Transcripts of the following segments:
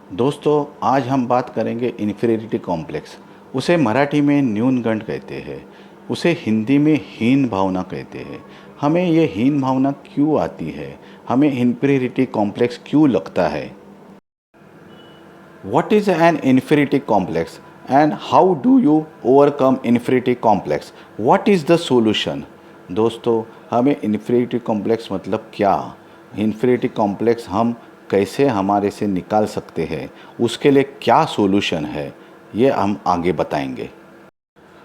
दोस्तों, आज हम बात करेंगे इन्फीरियरिटी कॉम्प्लेक्स। उसे मराठी में न्यूनगंड कहते हैं। उसे हिंदी में हीन भावना कहते हैं। हमें ये हीन भावना क्यों आती है? हमें इन्फीरियरिटी कॉम्प्लेक्स क्यों लगता है? What is an inferiority complex and how do you overcome inferiority complex? What is the solution? दोस्तों, हमें inferiority complex मतलब क्या? inferiority complex हम कैसे हमारे से निकाल सकते हैं? उसके लिए क्या सॉल्यूशन है? ये हम आगे बताएंगे।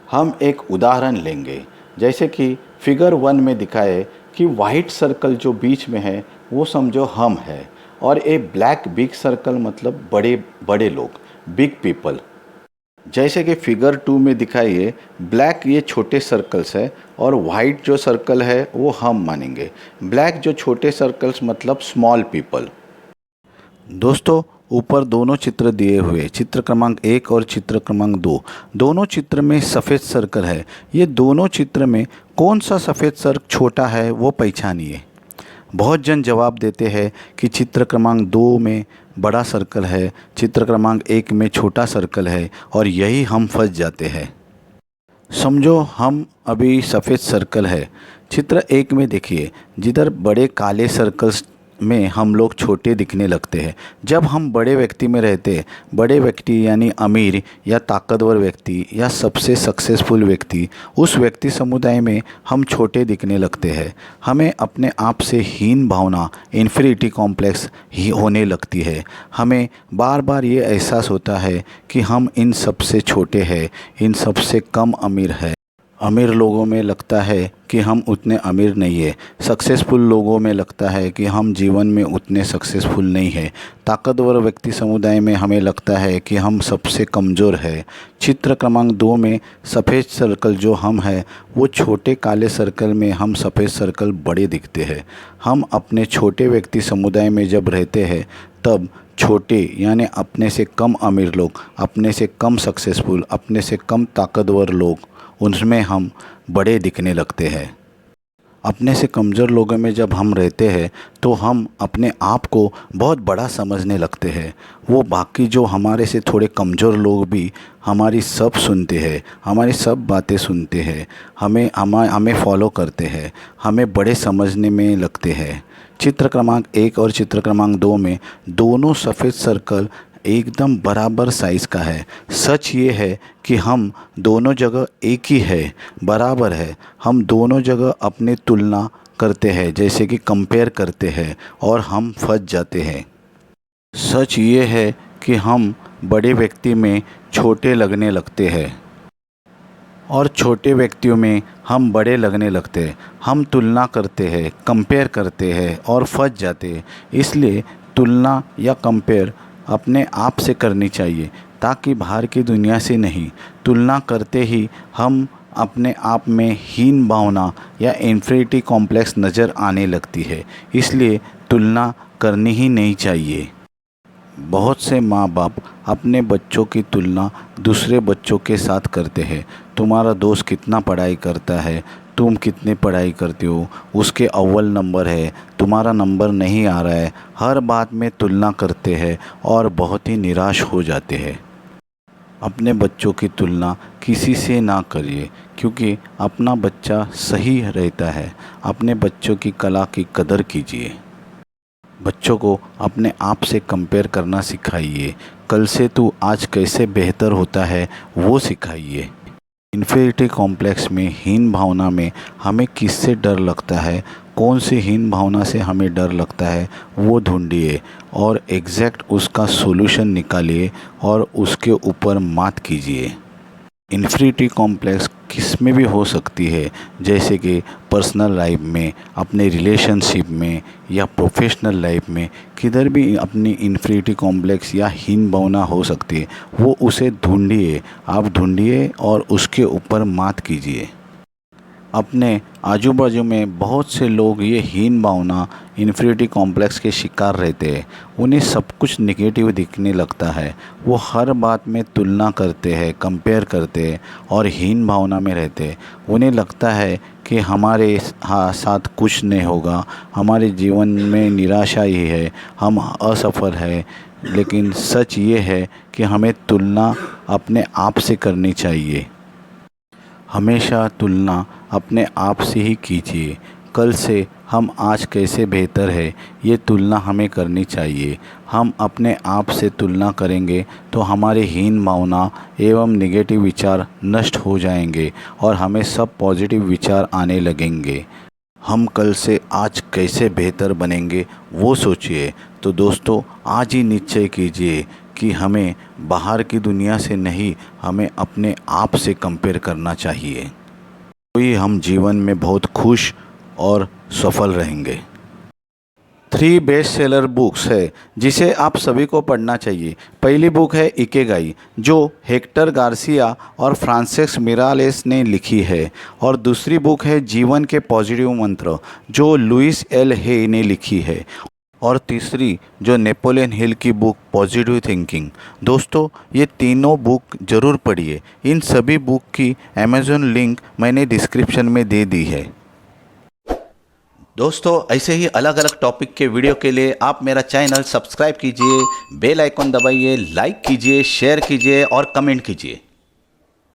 हम एक उदाहरण लेंगे, जैसे कि फिगर 1 में दिखाए कि वाइट सर्कल जो बीच में है वो समझो हम है, और ए ब्लैक बिग सर्कल मतलब बड़े बड़े लोग, बिग पीपल। जैसे कि फिगर 2 में दिखाइए, ब्लैक ये छोटे सर्कल्स है और वाइट जो सर्कल है वो हम मानेंगे। ब्लैक जो छोटे सर्कल्स मतलब स्मॉल पीपल। दोस्तों, ऊपर दोनों चित्र दिए हुए, चित्र क्रमांक 1 और चित्र क्रमांक 2, दोनों चित्र में सफ़ेद सर्कल है। ये दोनों चित्र में कौन सा सफ़ेद सर्कल छोटा है वो पहचानिए। बहुत जन जवाब देते हैं कि चित्र क्रमांक 2 में बड़ा सर्कल है, चित्र क्रमांक 1 में छोटा सर्कल है, और यही हम फंस जाते हैं। समझो हम अभी सफ़ेद सर्कल है। चित्र 1 में देखिए, जिधर बड़े काले सर्कल्स में हम लोग छोटे दिखने लगते हैं। जब हम बड़े व्यक्ति में रहते हैं, बड़े व्यक्ति यानी अमीर या ताकतवर व्यक्ति या सबसे सक्सेसफुल व्यक्ति, उस व्यक्ति समुदाय में हम छोटे दिखने लगते हैं। हमें अपने आप से हीन भावना, इन्फीरियरिटी कॉम्प्लेक्स ही होने लगती है। हमें बार बार ये एहसास होता है कि हम इन सबसे छोटे हैं, इन सबसे कम अमीर है। अमीर लोगों में लगता है कि हम उतने अमीर नहीं है। सक्सेसफुल लोगों में लगता है कि हम जीवन में उतने सक्सेसफुल नहीं है। ताकतवर व्यक्ति समुदाय में हमें लगता है कि हम सबसे कमज़ोर है। चित्र क्रमांक 2 में सफ़ेद सर्कल जो हम है, वो छोटे काले सर्कल में हम सफ़ेद सर्कल बड़े दिखते हैं। हम अपने छोटे व्यक्ति समुदाय में जब रहते हैं, तब छोटे यानी अपने से कम अमीर लोग, अपने से कम सक्सेसफुल, अपने से कम ताकतवर लोग, उनमें हम बड़े दिखने लगते हैं। अपने से कमज़ोर लोगों में जब हम रहते हैं तो हम अपने आप को बहुत बड़ा समझने लगते हैं। वो बाकी जो हमारे से थोड़े कमज़ोर लोग भी हमारी सब सुनते हैं, हमारी सब बातें सुनते हैं, हमें फॉलो करते हैं, हमें बड़े समझने में लगते हैं। चित्र क्रमांक 1 और चित्र क्रमांक 2 में दोनों सफ़ेद सर्कल एकदम बराबर साइज़ का है। सच ये है कि हम दोनों जगह एक ही है, बराबर है। हम दोनों जगह अपनी तुलना करते हैं, जैसे कि कंपेयर करते हैं, और हम फंस जाते हैं। सच ये है कि हम बड़े व्यक्ति में छोटे लगने लगते हैं और छोटे व्यक्तियों में हम बड़े लगने लगते हैं। हम तुलना करते हैं, कंपेयर करते हैं और फंस जाते हैं। इसलिए तुलना या कंपेयर अपने आप से करनी चाहिए, ताकि बाहर की दुनिया से नहीं। तुलना करते ही हम अपने आप में हीन भावना या इन्फीरियरिटी कॉम्प्लेक्स नज़र आने लगती है। इसलिए तुलना करनी ही नहीं चाहिए। बहुत से माँ बाप अपने बच्चों की तुलना दूसरे बच्चों के साथ करते हैं। तुम्हारा दोस्त कितना पढ़ाई करता है, तुम कितनी पढ़ाई करते हो, उसके अव्वल नंबर है, तुम्हारा नंबर नहीं आ रहा है। हर बात में तुलना करते हैं और बहुत ही निराश हो जाते हैं। अपने बच्चों की तुलना किसी से ना करिए, क्योंकि अपना बच्चा सही रहता है। अपने बच्चों की कला की कदर कीजिए। बच्चों को अपने आप से कंपेयर करना सिखाइए। कल से तू आज कैसे बेहतर होता है वो सिखाइए। इन्फीरियरिटी कॉम्प्लेक्स में, हीन भावना में हमें किससे डर लगता है, कौन सी हीन भावना से हमें डर लगता है, वो ढूंढिए और एग्जैक्ट उसका सॉल्यूशन निकालिए और उसके ऊपर मात कीजिए। इन्फीरियरिटी कॉम्प्लेक्स किस में भी हो सकती है, जैसे कि पर्सनल लाइफ में, अपने रिलेशनशिप में या प्रोफेशनल लाइफ में, किधर भी अपनी इन्फीरियरिटी कॉम्प्लेक्स या हीन भावना हो सकती है। वो उसे ढूंढिए, आप ढूंढिए और उसके ऊपर मात कीजिए। अपने आजू बाजू में बहुत से लोग ये हीन भावना, इन्फीरियरिटी कॉम्प्लेक्स के शिकार रहते हैं। उन्हें सब कुछ नेगेटिव दिखने लगता है। वो हर बात में तुलना करते हैं, कंपेयर करते हैं और हीन भावना में रहते हैं। उन्हें लगता है कि हमारे साथ कुछ नहीं होगा, हमारे जीवन में निराशा ही है, हम असफल हैं, लेकिन सच ये है कि हमें तुलना अपने आप से करनी चाहिए। हमेशा तुलना अपने आप से ही कीजिए। कल से हम आज कैसे बेहतर है, ये तुलना हमें करनी चाहिए। हम अपने आप से तुलना करेंगे तो हमारे हीन भावना एवं निगेटिव विचार नष्ट हो जाएंगे और हमें सब पॉजिटिव विचार आने लगेंगे। हम कल से आज कैसे बेहतर बनेंगे वो सोचिए। तो दोस्तों, आज ही निश्चय कीजिए कि हमें बाहर की दुनिया से नहीं, हमें अपने आप से कंपेयर करना चाहिए। तो ही हम जीवन में बहुत खुश और सफल रहेंगे। 3 बेस्ट सेलर बुक्स है जिसे आप सभी को पढ़ना चाहिए। पहली बुक है इकेगाई, जो हेक्टर गार्सिया और फ्रांसिस मिरालेस ने लिखी है। और दूसरी बुक है जीवन के पॉजिटिव मंत्र, जो लुइस एल हे ने लिखी है। और तीसरी जो नेपोलियन हिल की बुक पॉजिटिव थिंकिंग। दोस्तों, ये तीनों बुक ज़रूर पढ़िए। इन सभी बुक की अमेज़न लिंक मैंने डिस्क्रिप्शन में दे दी है। दोस्तों, ऐसे ही अलग अलग टॉपिक के वीडियो के लिए आप मेरा चैनल सब्सक्राइब कीजिए, बेल आइकन दबाइए, लाइक कीजिए, शेयर कीजिए और कमेंट कीजिए।